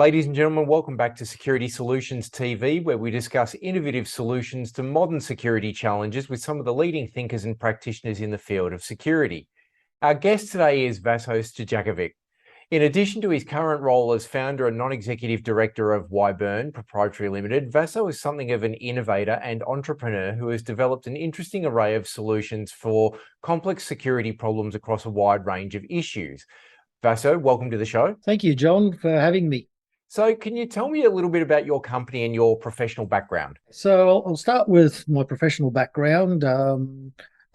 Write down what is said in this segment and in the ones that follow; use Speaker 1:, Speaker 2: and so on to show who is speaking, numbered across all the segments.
Speaker 1: Ladies and gentlemen, welcome back to Security Solutions TV, where we discuss innovative solutions to modern security challenges with some of the leading thinkers and practitioners in the field of security. Our guest today is Vaso Stojakovic. In addition to his current role as founder and non-executive director of Wyburn Proprietary Limited, Vaso is something of an innovator and entrepreneur who has developed an interesting array of solutions for complex security problems across a wide range of issues. Vaso, welcome to the show.
Speaker 2: Thank you, John, for having me.
Speaker 1: So can you tell me a little bit about your company and your professional background?
Speaker 2: So I'll start with my professional background,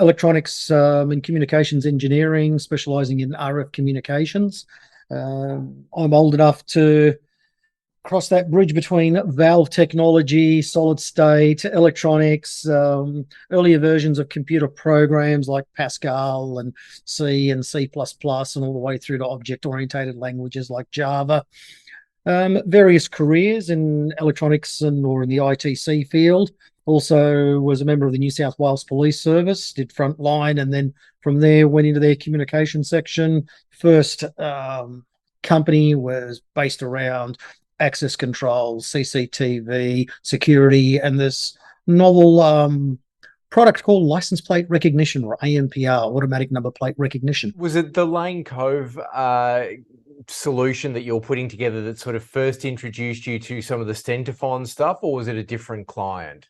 Speaker 2: electronics and communications engineering, specializing in RF communications. I'm old enough to cross that bridge between valve technology, solid state, electronics, earlier versions of computer programs like Pascal and C and C++, and all the way through to object-oriented languages like Java. Various careers in electronics or in the ITC field. Also was a member of the New South Wales Police Service, did frontline, and then from there went into their communication section. First company was based around access control, CCTV, security, and this novel product called license plate recognition, or ANPR, automatic number plate recognition.
Speaker 1: Was it the Lane Cove solution that you're putting together that sort of first introduced you to some of the Stentafon stuff, or was it a different client?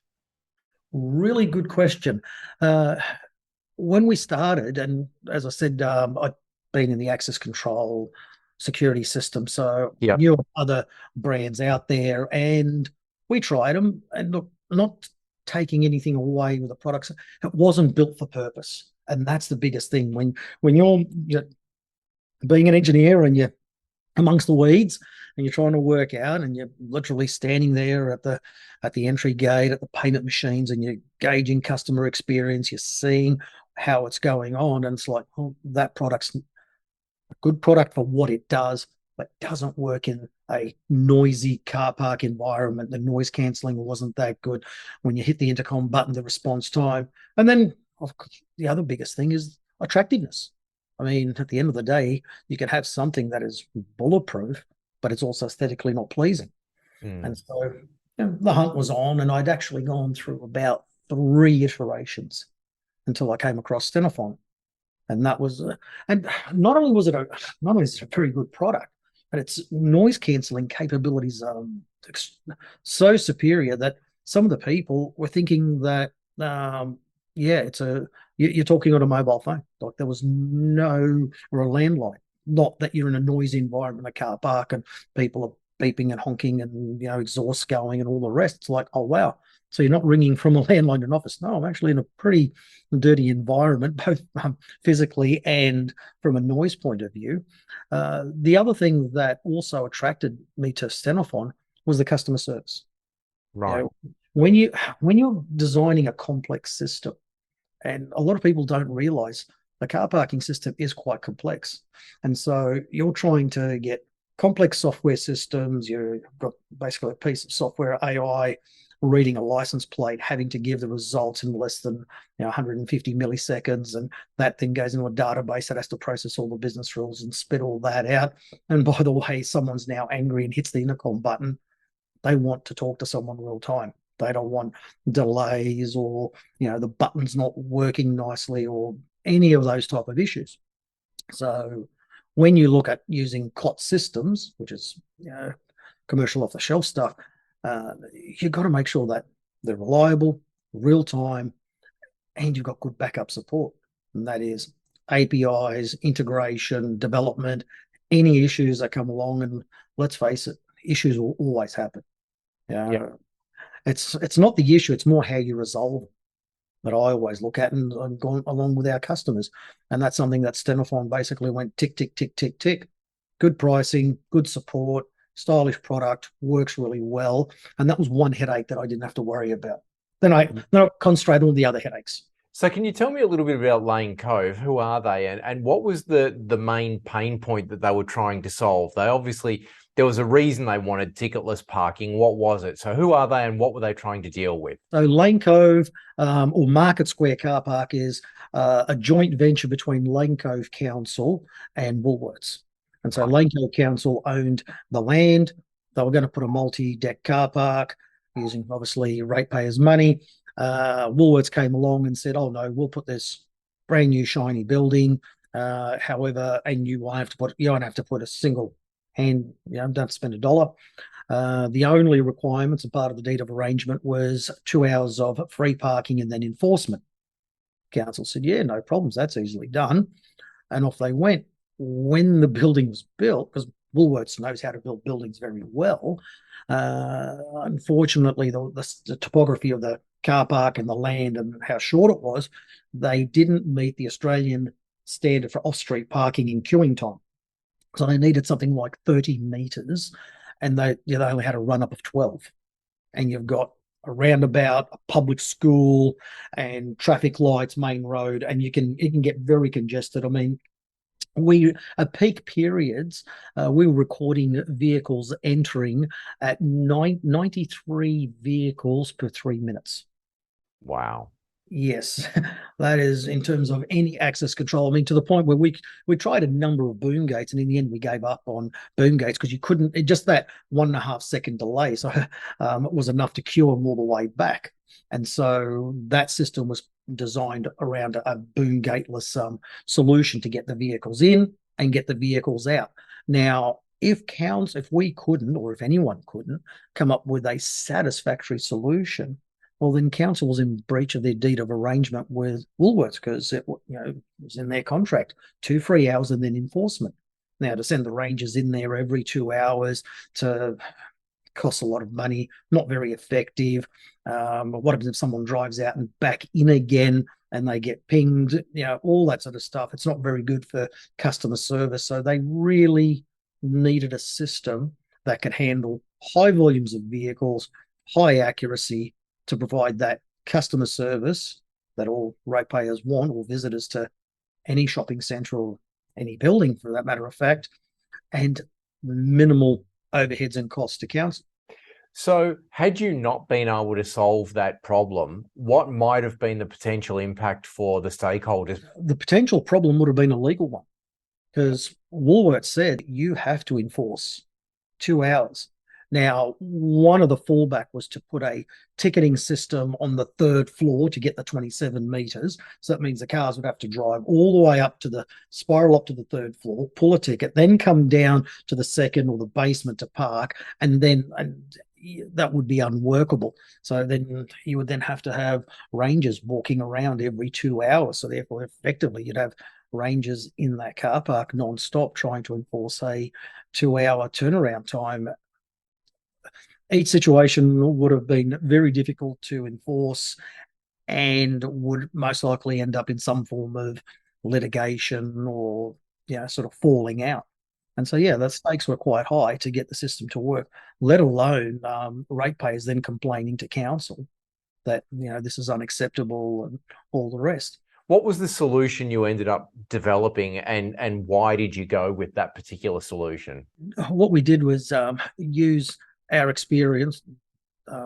Speaker 2: Really good question. When we started, and as I said, I'd been in the access control security system, so knew other brands out there, and we tried them. And look, not taking anything away with the products, it wasn't built for purpose, and that's the biggest thing. When you're being an engineer and you're amongst the weeds and you're trying to work out, and you're literally standing there at the entry gate at the payment machines, and you're gauging customer experience, you're seeing how it's going on, and it's like, oh, that product's a good product for what it does, but doesn't work in a noisy car park environment. The noise cancelling wasn't that good. When you hit the intercom button, the response time. And then of course, the other biggest thing is attractiveness. I mean, at the end of the day, you can have something that is bulletproof, but it's also aesthetically not pleasing. And so the hunt was on, and I'd actually gone through about 3 iterations until I came across Stentafon. And that was, and not only is it a very good product, but its noise cancelling capabilities are so superior that some of the people were thinking that, you're talking on a mobile phone. Like there was no, or a landline. Not that you're in a noisy environment, a car park, and people are beeping and honking and exhaust going and all the rest. It's like, oh wow. So you're not ringing from a landline to an office. No, I'm actually in a pretty dirty environment, both physically and from a noise point of view. The other thing that also attracted me to Stentafon was the customer service.
Speaker 1: Right.
Speaker 2: When you're designing a complex system, and a lot of people don't realize the car parking system is quite complex. And so you're trying to get complex software systems. You've got basically a piece of software, AI, reading a license plate, having to give the results in less than 150 milliseconds. And that thing goes into a database that has to process all the business rules and spit all that out. And by the way, someone's now angry and hits the intercom button. They want to talk to someone real time. They don't want delays or, the button's not working nicely or any of those type of issues. So when you look at using CLOT systems, which is, commercial off-the-shelf stuff, you've got to make sure that they're reliable, real time, and you've got good backup support. And that is APIs, integration, development, any issues that come along. And let's face it, issues will always happen. It's not the issue, it's more how you resolve it that I always look at and going along with our customers. And that's something that Stentafon basically went tick, tick, tick, tick, tick. Good pricing, good support, stylish product, works really well. And that was one headache that I didn't have to worry about. Then I concentrate on all the other headaches.
Speaker 1: So can you tell me a little bit about Lane Cove? Who are they, and what was the main pain point that they were trying to solve? There was a reason they wanted ticketless parking. What was it? So who are they, and what were they trying to deal with?
Speaker 2: So Lane Cove, or Market Square Car Park, is a joint venture between Lane Cove Council and Woolworths. And so Lane Cove Council owned the land, they were going to put a multi-deck car park using obviously ratepayers' money. Woolworths came along and said, "Oh no, we'll put this brand new shiny building. However, and you won't have to put a single hand. Don't have to spend $1. The only requirements as part of the deed of arrangement was 2 hours of free parking and then enforcement." Council said, "Yeah, no problems. That's easily done." And off they went. When the building was built, because Woolworths knows how to build buildings very well, unfortunately, the topography of the car park and the land and how short it was, they didn't meet the Australian standard for off-street parking in queuing time. So they needed something like 30 metres, and they only had a run-up of 12. And you've got a roundabout, a public school, and traffic lights, main road, and it can get very congested. I mean, at peak periods, we were recording vehicles entering at 93 vehicles per 3 minutes.
Speaker 1: Wow.
Speaker 2: Yes, that is in terms of any access control. I mean, to the point where we tried a number of boom gates, and in the end, we gave up on boom gates because you couldn't. Just that 1.5 second delay, so it was enough to queue them all the way back. And so that system was designed around a boom gateless solution to get the vehicles in and get the vehicles out. Now, if we couldn't, or if anyone couldn't, come up with a satisfactory solution, well, then council was in breach of their deed of arrangement with Woolworths because it was in their contract, 2 free hours and then enforcement. Now, to send the rangers in there every 2 hours to cost a lot of money, not very effective. What happens if someone drives out and back in again and they get pinged? All that sort of stuff. It's not very good for customer service. So they really needed a system that could handle high volumes of vehicles, high accuracy, to provide that customer service that all ratepayers want, or visitors to any shopping centre or any building for that matter of fact, and minimal overheads and costs to council.
Speaker 1: So had you not been able to solve that problem, what might have been the potential impact for the stakeholders?
Speaker 2: The potential problem would have been a legal one, because Woolworths said you have to enforce 2 hours. Now, one of the fallback was to put a ticketing system on the 3rd floor to get the 27 metres. So that means the cars would have to drive all the way up to the 3rd floor, pull a ticket, then come down to the 2nd or the basement to park, and that would be unworkable. So then you would then have to have rangers walking around every 2 hours. So therefore, effectively, you'd have rangers in that car park non-stop trying to enforce a 2-hour turnaround time. Each situation would have been very difficult to enforce and would most likely end up in some form of litigation or sort of falling out. And so, the stakes were quite high to get the system to work, let alone ratepayers then complaining to council that, this is unacceptable and all the rest.
Speaker 1: What was the solution you ended up developing, and why did you go with that particular solution?
Speaker 2: What we did was use our experience,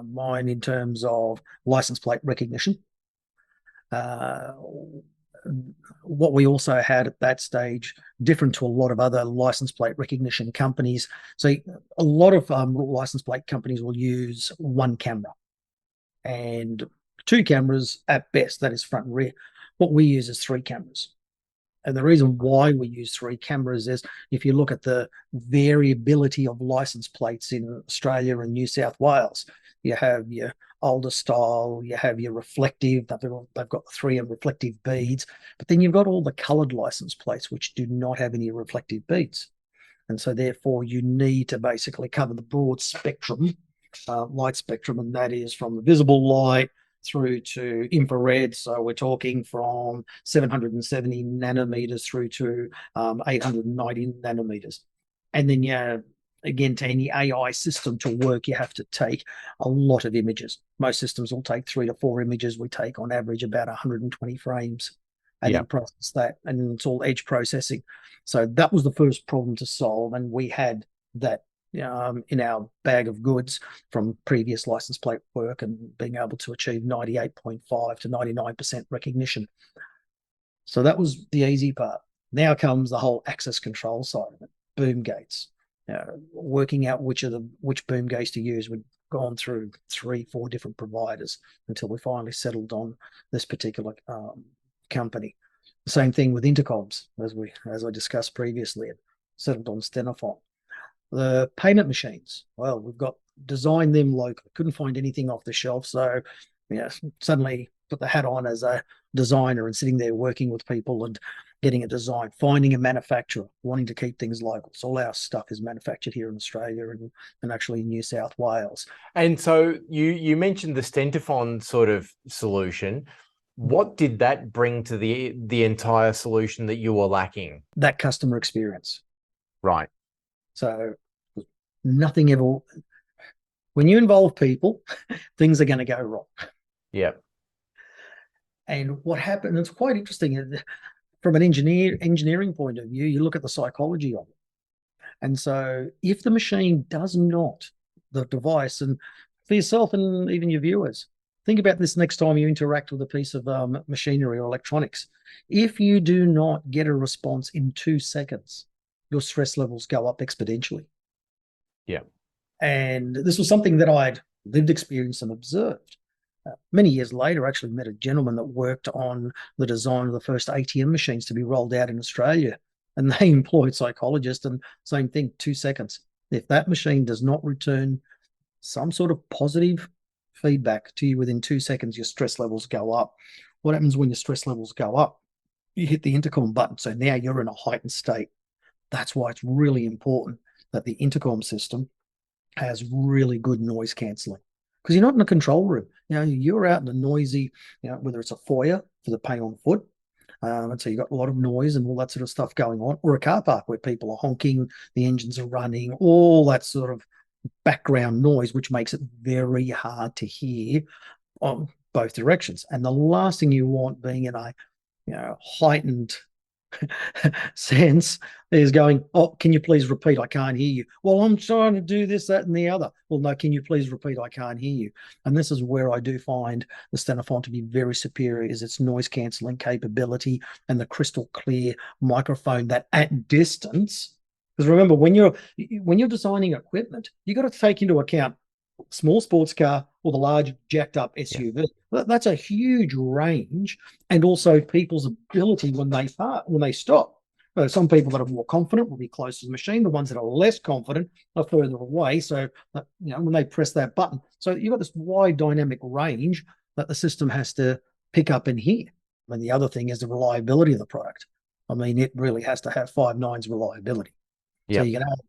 Speaker 2: mine in terms of license plate recognition. What we also had at that stage, different to a lot of other license plate recognition companies. So a lot of license plate companies will use one camera and 2 cameras at best, that is front and rear. What we use is 3 cameras. And the reason why we use 3 cameras is if you look at the variability of license plates in Australia and New South Wales, you have your older style, you have your reflective, they've got 3 reflective beads, but then you've got all the coloured license plates which do not have any reflective beads. And so therefore you need to basically cover the broad spectrum, light spectrum, and that is from the visible light through to infrared. So we're talking from 770 nanometers through to 890 nanometers. And then, again, to any AI system to work, you have to take a lot of images. Most systems will take 3 to 4 images. We take on average about 120 frames and then process that. And it's all edge processing. So that was the first problem to solve. And we had that in our bag of goods from previous license plate work and being able to achieve 98.5 to 99% recognition. So that was the easy part. Now comes the whole access control side of it, boom gates. working out which boom gates to use. We'd gone through 3-4 different providers until we finally settled on this particular company. The same thing with intercoms, as I discussed previously, and settled on Stenofon. The payment machines, well, we've designed them locally. Couldn't find anything off the shelf, so suddenly put the hat on as a designer and sitting there working with people and getting a design, finding a manufacturer, wanting to keep things local. So all our stuff is manufactured here in Australia and actually in New South Wales.
Speaker 1: And so you mentioned the Stenofon sort of solution. What did that bring to the entire solution that you were lacking?
Speaker 2: That customer experience.
Speaker 1: Right.
Speaker 2: So nothing ever, when you involve people, things are going to go wrong.
Speaker 1: Yeah.
Speaker 2: And what happened, it's quite interesting from an engineering point of view, you look at the psychology of it. And so if the machine does not, the device, and for yourself and even your viewers, think about this next time you interact with a piece of machinery or electronics. If you do not get a response in 2 seconds, your stress levels go up exponentially.
Speaker 1: Yeah.
Speaker 2: And this was something that I'd lived experience and observed. Many years later, I actually met a gentleman that worked on the design of the first ATM machines to be rolled out in Australia. And they employed psychologists, and same thing, 2 seconds. If that machine does not return some sort of positive feedback to you within 2 seconds, your stress levels go up. What happens when your stress levels go up? You hit the intercom button. So now you're in a heightened state. That's why it's really important that the intercom system has really good noise cancelling. Because you're not in a control room. You're out in a noisy, whether it's a foyer for the pay on foot, and so you've got a lot of noise and all that sort of stuff going on, or a car park where people are honking, the engines are running, all that sort of background noise, which makes it very hard to hear on both directions. And the last thing you want being in a heightened sense is going, oh, can you please repeat? I can't hear you. Well, I'm trying to do this, that, and the other. Well, no, can you please repeat? I can't hear you. And this is where I do find the Stenofon to be very superior, is its noise cancelling capability and the crystal clear microphone that at distance, because remember, when you're designing equipment, you got to take into account small sports car or the large jacked up SUV. Yeah. That's a huge range, and also people's ability when they stop. Some people that are more confident will be close to the machine. The ones that are less confident are further away. So when they press that button, so you've got this wide dynamic range that the system has to pick up and hear. And the other thing is the reliability of the product. I mean, it really has to have 5 nines reliability. Yep. So you can have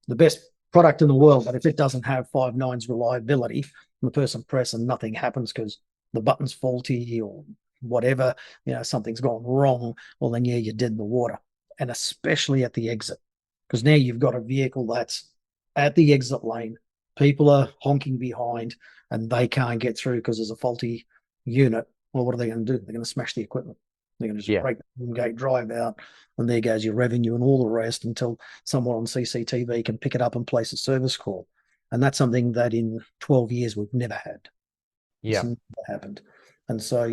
Speaker 2: the best product in the world, but if it doesn't have 5 nines reliability, the person press and nothing happens because the button's faulty or whatever, something's gone wrong, well then you're dead in the water. And especially at the exit, because now you've got a vehicle that's at the exit lane, people are honking behind and they can't get through because there's a faulty unit. Well, what are they going to do? They're going to smash the equipment. They're going to just break the boom gate, drive out, and there goes your revenue and all the rest until someone on CCTV can pick it up and place a service call. And that's something that in 12 years we've never had.
Speaker 1: Yeah.
Speaker 2: It's never happened. And so,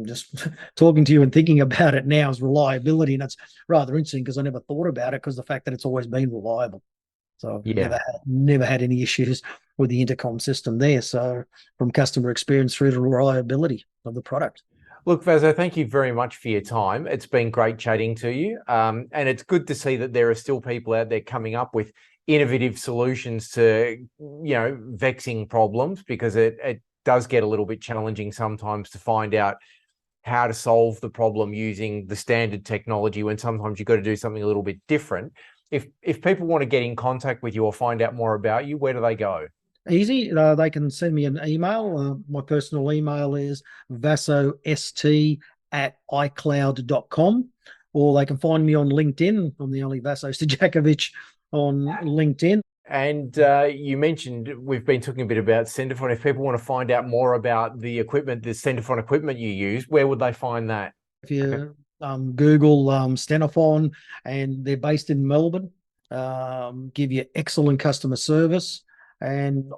Speaker 2: just talking to you and thinking about it now is reliability. And it's rather interesting because I never thought about it because the fact that it's always been reliable. So I've never had any issues with the intercom system there. So from customer experience through to reliability of the product.
Speaker 1: Look, Vaso, thank you very much for your time. It's been great chatting to you. And it's good to see that there are still people out there coming up with innovative solutions to, vexing problems, because it does get a little bit challenging sometimes to find out how to solve the problem using the standard technology when sometimes you've got to do something a little bit different. If people want to get in contact with you or find out more about you, where do they go?
Speaker 2: Easy. They can send me an email. My personal email is vasost@icloud.com, or they can find me on LinkedIn. I'm the only Vaso Stojakovic on LinkedIn.
Speaker 1: And you mentioned, we've been talking a bit about Stenofon. If people want to find out more about the equipment, the Stenofon equipment you use, where would they find that?
Speaker 2: If you Google Stenofon, and they're based in Melbourne, give you excellent customer service. And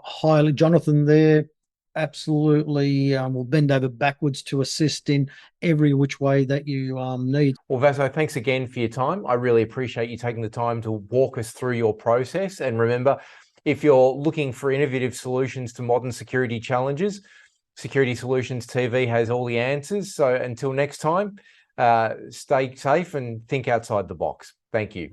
Speaker 2: Jonathan there absolutely will bend over backwards to assist in every which way that you need.
Speaker 1: Well, Vaso, thanks again for your time. I really appreciate you taking the time to walk us through your process. And remember, if you're looking for innovative solutions to modern security challenges, Security Solutions TV has all the answers. So until next time, stay safe and think outside the box. Thank you.